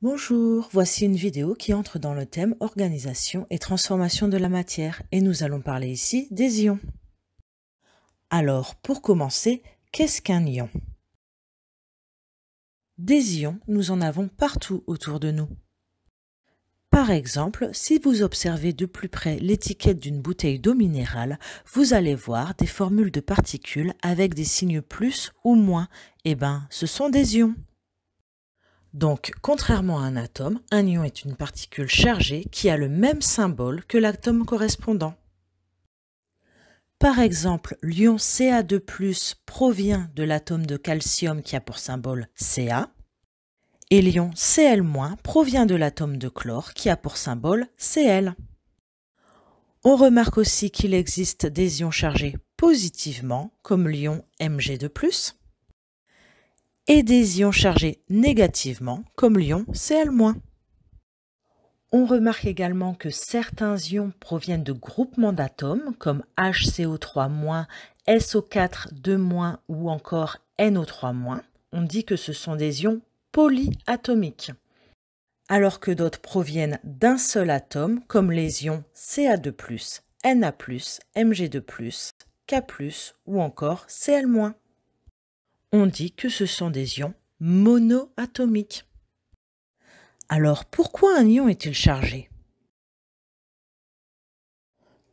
Bonjour, voici une vidéo qui entre dans le thème organisation et transformation de la matière et nous allons parler ici des ions. Alors, pour commencer, qu'est-ce qu'un ion? Des ions, nous en avons partout autour de nous. Par exemple, si vous observez de plus près l'étiquette d'une bouteille d'eau minérale, vous allez voir des formules de particules avec des signes plus ou moins. Ce sont des ions. Donc, contrairement à un atome, un ion est une particule chargée qui a le même symbole que l'atome correspondant. Par exemple, l'ion Ca2+ provient de l'atome de calcium qui a pour symbole Ca, et l'ion Cl- provient de l'atome de chlore qui a pour symbole Cl. On remarque aussi qu'il existe des ions chargés positivement, comme l'ion Mg2+, et des ions chargés négativement, comme l'ion Cl-. On remarque également que certains ions proviennent de groupements d'atomes, comme HCO3-, SO4-, ou encore NO3-. On dit que ce sont des ions polyatomiques. Alors que d'autres proviennent d'un seul atome, comme les ions Ca2+, Na+, Mg2+, K+, ou encore Cl-. On dit que ce sont des ions monoatomiques. Alors pourquoi un ion est-il chargé?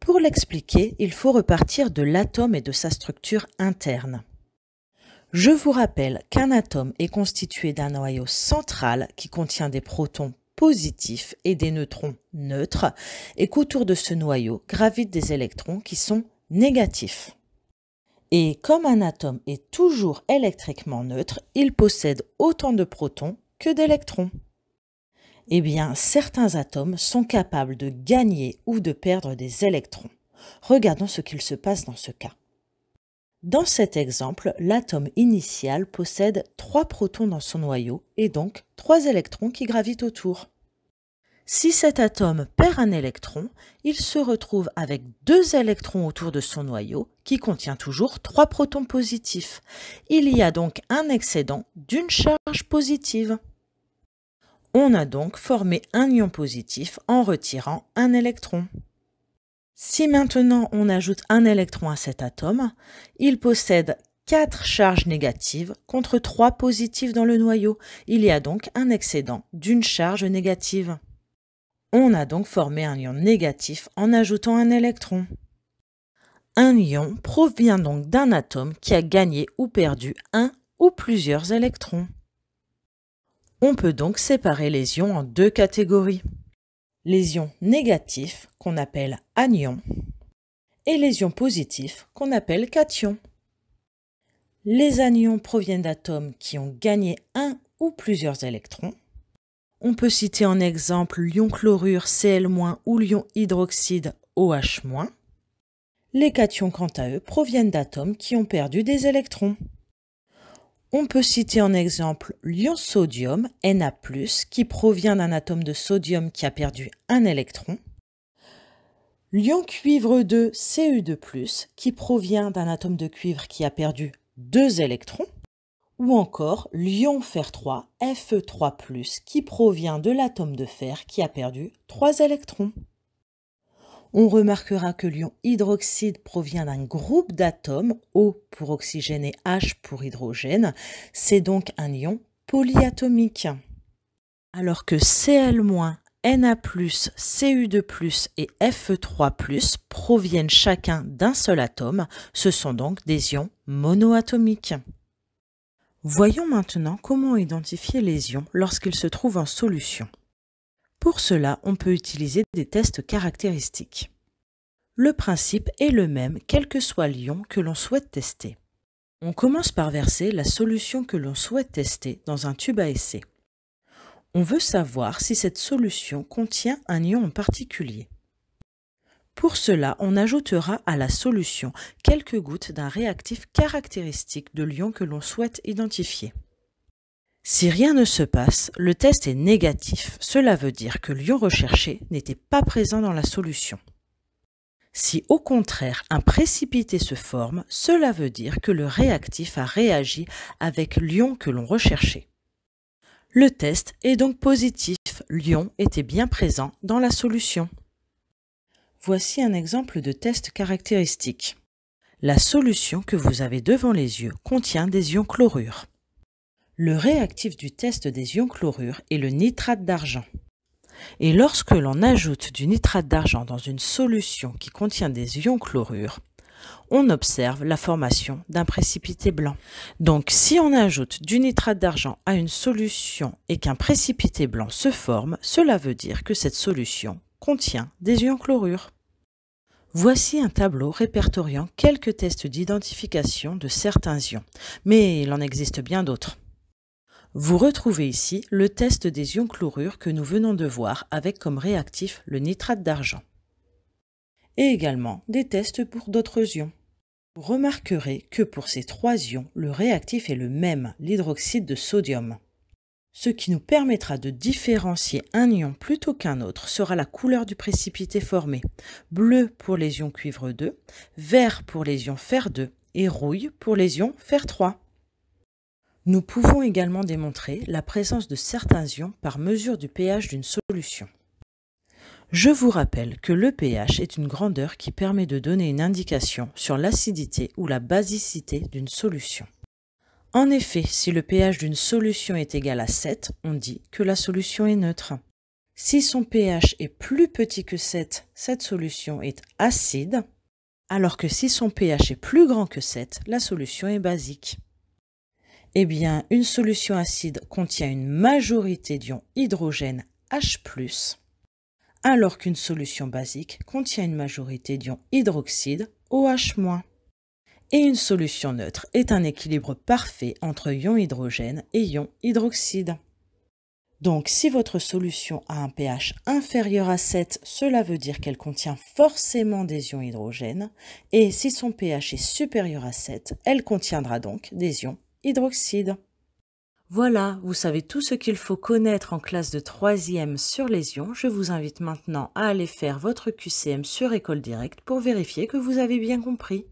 Pour l'expliquer, il faut repartir de l'atome et de sa structure interne. Je vous rappelle qu'un atome est constitué d'un noyau central qui contient des protons positifs et des neutrons neutres et qu'autour de ce noyau gravitent des électrons qui sont négatifs. Et comme un atome est toujours électriquement neutre, il possède autant de protons que d'électrons. Certains atomes sont capables de gagner ou de perdre des électrons. Regardons ce qu'il se passe dans ce cas. Dans cet exemple, l'atome initial possède 3 protons dans son noyau et donc 3 électrons qui gravitent autour. Si cet atome perd un électron, il se retrouve avec 2 électrons autour de son noyau qui contient toujours 3 protons positifs. Il y a donc un excédent d'une charge positive. On a donc formé un ion positif en retirant un électron. Si maintenant on ajoute un électron à cet atome, il possède 4 charges négatives contre 3 positives dans le noyau. Il y a donc un excédent d'une charge négative. On a donc formé un ion négatif en ajoutant un électron. Un ion provient donc d'un atome qui a gagné ou perdu un ou plusieurs électrons. On peut donc séparer les ions en 2 catégories. Les ions négatifs, qu'on appelle anions, et les ions positifs, qu'on appelle cations. Les anions proviennent d'atomes qui ont gagné un ou plusieurs électrons. On peut citer en exemple l'ion chlorure Cl- ou l'ion hydroxyde OH-. Les cations, quant à eux, proviennent d'atomes qui ont perdu des électrons. On peut citer en exemple l'ion sodium, Na+, qui provient d'un atome de sodium qui a perdu un électron. L'ion cuivre 2, Cu2+, qui provient d'un atome de cuivre qui a perdu 2 électrons. Ou encore l'ion fer 3, Fe3+, qui provient de l'atome de fer qui a perdu 3 électrons. On remarquera que l'ion hydroxyde provient d'un groupe d'atomes, O pour oxygène et H pour hydrogène. C'est donc un ion polyatomique. Alors que Cl-, Na+, Cu2+, et Fe3+, proviennent chacun d'un seul atome, ce sont donc des ions monoatomiques. Voyons maintenant comment identifier les ions lorsqu'ils se trouvent en solution. Pour cela, on peut utiliser des tests caractéristiques. Le principe est le même quel que soit l'ion que l'on souhaite tester. On commence par verser la solution que l'on souhaite tester dans un tube à essai. On veut savoir si cette solution contient un ion en particulier. Pour cela, on ajoutera à la solution quelques gouttes d'un réactif caractéristique de l'ion que l'on souhaite identifier. Si rien ne se passe, le test est négatif. Cela veut dire que l'ion recherché n'était pas présent dans la solution. Si au contraire un précipité se forme, cela veut dire que le réactif a réagi avec l'ion que l'on recherchait. Le test est donc positif, l'ion était bien présent dans la solution. Voici un exemple de test caractéristique. La solution que vous avez devant les yeux contient des ions chlorure. Le réactif du test des ions chlorure est le nitrate d'argent. Et lorsque l'on ajoute du nitrate d'argent dans une solution qui contient des ions chlorure, on observe la formation d'un précipité blanc. Donc si on ajoute du nitrate d'argent à une solution et qu'un précipité blanc se forme, cela veut dire que cette solution contient des ions chlorure. Voici un tableau répertoriant quelques tests d'identification de certains ions, mais il en existe bien d'autres. Vous retrouvez ici le test des ions chlorure que nous venons de voir avec comme réactif le nitrate d'argent. Et également des tests pour d'autres ions. Vous remarquerez que pour ces trois ions, le réactif est le même, l'hydroxyde de sodium. Ce qui nous permettra de différencier un ion plutôt qu'un autre sera la couleur du précipité formé. Bleu pour les ions cuivre 2, vert pour les ions fer 2 et rouille pour les ions fer 3. Nous pouvons également démontrer la présence de certains ions par mesure du pH d'une solution. Je vous rappelle que le pH est une grandeur qui permet de donner une indication sur l'acidité ou la basicité d'une solution. En effet, si le pH d'une solution est égal à 7, on dit que la solution est neutre. Si son pH est plus petit que 7, cette solution est acide, alors que si son pH est plus grand que 7, la solution est basique. Eh bien, une solution acide contient une majorité d'ions hydrogène H+, alors qu'une solution basique contient une majorité d'ions hydroxyde OH-. Et une solution neutre est un équilibre parfait entre ions hydrogène et ions hydroxyde. Donc, si votre solution a un pH inférieur à 7, cela veut dire qu'elle contient forcément des ions hydrogène, et si son pH est supérieur à 7, elle contiendra donc des ions hydroxyde. Voilà, vous savez tout ce qu'il faut connaître en classe de 3e sur les ions. Je vous invite maintenant à aller faire votre QCM sur École Directe pour vérifier que vous avez bien compris.